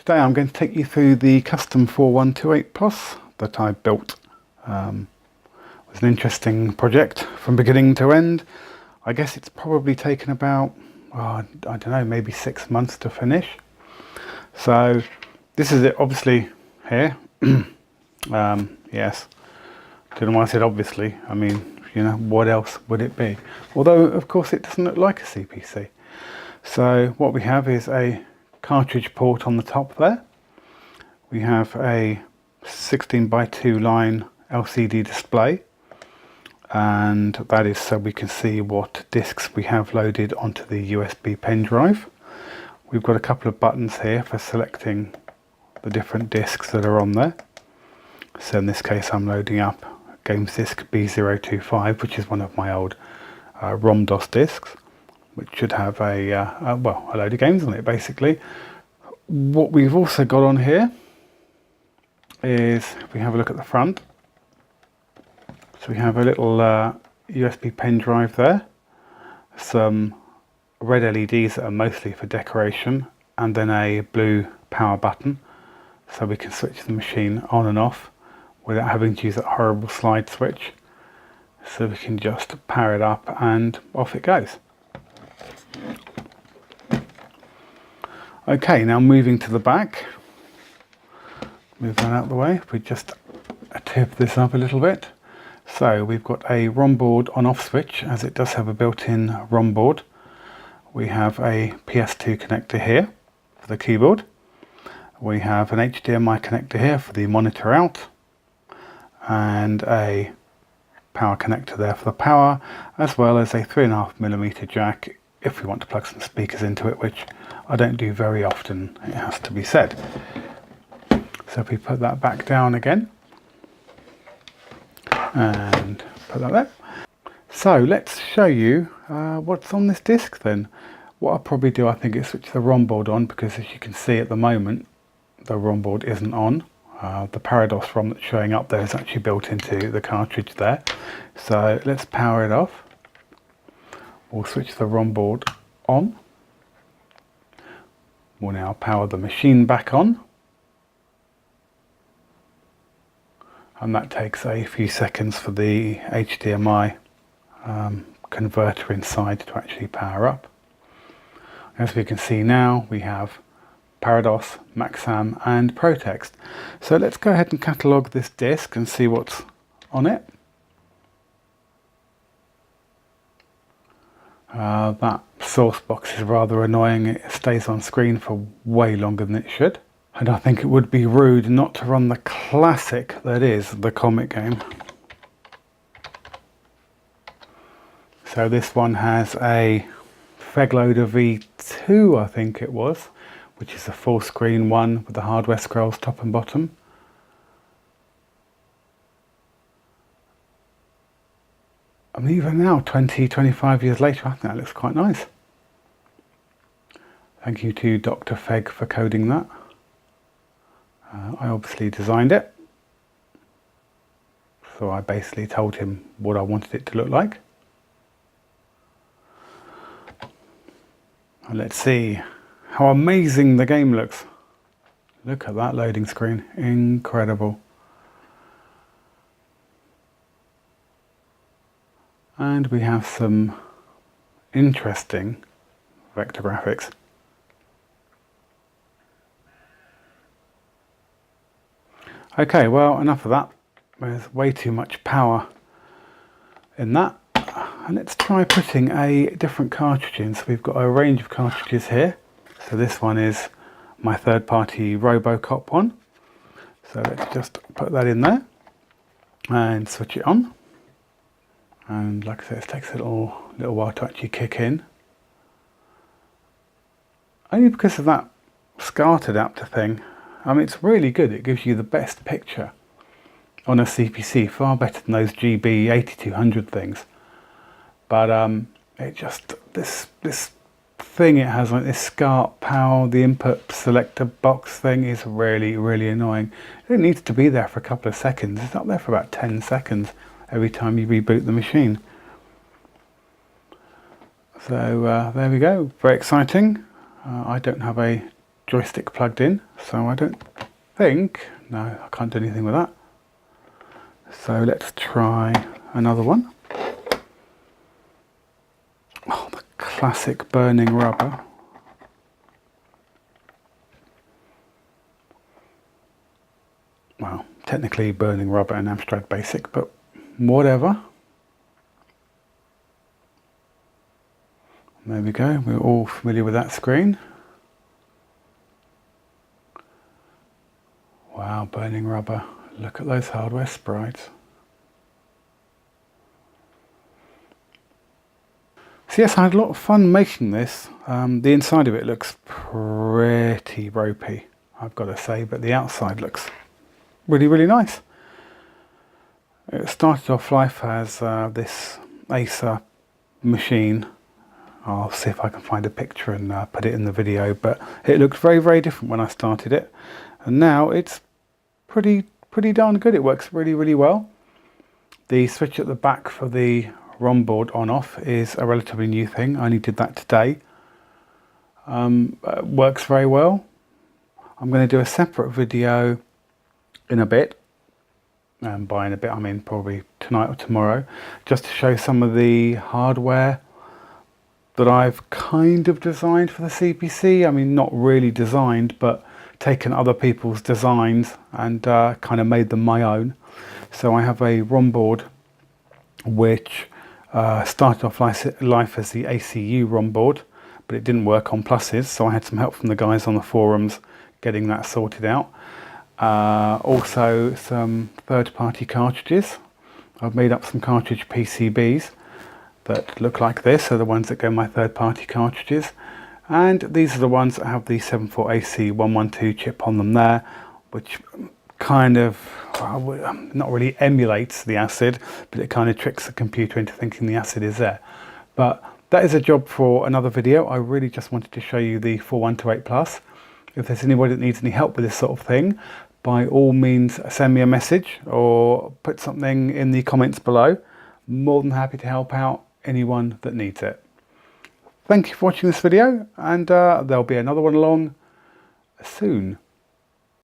Today I'm going to take you through the custom 4128 Plus that I built. It was an interesting project from beginning to end. I guess it's probably taken about, I don't know, maybe 6 months to finish. So this is it, obviously, here. Yes, don't know why I said obviously. I mean, you know, what else would it be? Although, of course, it doesn't look like a CPC. So what we have is a cartridge port on the top there. We have a 16:2 line LCD display, and that is so we can see what discs we have loaded onto the USB pen drive. We've got a couple of buttons here for selecting the different discs that are on there. So in this case I'm loading up games disc B025, which is one of my old ROM-DOS discs, which should have a load of games on it basically. What we've also got on here is, if we have a look at the front, so we have a little USB pen drive there, some red LEDs that are mostly for decoration, and then a blue power button so we can switch the machine on and off without having to use that horrible slide switch. So we can just power it up and off it goes. Okay, now moving to the back, move that out of the way. If we just tip this up a little bit. So we've got a ROM board on-off switch, as it does have a built-in ROM board. We have a PS2 connector here for the keyboard. We have an HDMI connector here for the monitor out, and a power connector there for the power, as well as a 3.5mm jack if we want to plug some speakers into it, which I don't do very often, it has to be said. So if we put that back down again and put that there. So let's show you what's on this disc then. What I'll probably do, I think, is switch the ROM board on, because as you can see at the moment the ROM board isn't on. The Parados ROM that's showing up there is actually built into the cartridge there. So let's power it off. We'll switch the ROM board on. We'll now power the machine back on. And that takes a few seconds for the HDMI converter inside to actually power up. As we can see now, we have Parados, Maxam and ProText. So let's go ahead and catalogue this disc and see what's on it. That source box is rather annoying. It stays on screen for way longer than it should. And I think it would be rude not to run the classic that is the Comic game. So this one has a Fegloader V2, I think it was, which is a full screen one with the hardware scrolls top and bottom. And even now, 20-25 years later, I think that looks quite nice. Thank you to Dr. Feg for coding that. I obviously designed it, so I basically told him what I wanted it to look like. And let's see how amazing the game looks. Look at that loading screen, incredible. And we have some interesting vector graphics. Okay, well, enough of that. There's way too much power in that. And let's try putting a different cartridge in. So we've got a range of cartridges here. So this one is my third-party Robocop one. So let's just put that in there and switch it on. And like I said, it takes a little while to actually kick in. Only because of that SCART adapter thing. I mean, it's really good. It gives you the best picture on a CPC, far better than those GB 8200 things. But it just, this thing it has, like this SCART power, the input selector box thing, is really, really annoying. It needs to be there for a couple of seconds. It's up there for about 10 seconds every time you reboot the machine. So there we go, very exciting. I don't have a joystick plugged in, so I don't think, no, I can't do anything with that. So let's try another one. Oh, the classic burning rubber. Well, technically burning rubber and Amstrad Basic, but whatever. There we go, we're all familiar with that screen. Wow, burning rubber. Look at those hardware sprites. So yes, I had a lot of fun making this. The inside of it looks pretty ropey, I've got to say, but the outside looks really, really nice. It started off life as this Acer machine. I'll see if I can find a picture and put it in the video, but it looked very, very different when I started it. And now it's pretty darn good. It works really, really well. The switch at the back for the ROM board on off is a relatively new thing. I only did that today. Works very well. I'm going to do a separate video in a bit. By in a bit, I mean probably tonight or tomorrow, just to show some of the hardware that I've kind of designed for the CPC. I mean, not really designed, but taken other people's designs and kind of made them my own. So I have a ROM board which started off life as the ACU ROM board, but it didn't work on pluses, so I had some help from the guys on the forums getting that sorted out. Also some third-party cartridges. I've made up some cartridge PCBs that look like this, are the ones that go in my third-party cartridges, and these are the ones that have the 74AC112 chip on them there, which kind of not really emulates the acid, but it kind of tricks the computer into thinking the acid is there. But that is a job for another video. I really just wanted to show you the 4128 Plus. If there's anybody that needs any help with this sort of thing, by all means send me a message or put something in the comments below. More than happy to help out anyone that needs it. Thank you for watching this video, and there'll be another one along soon.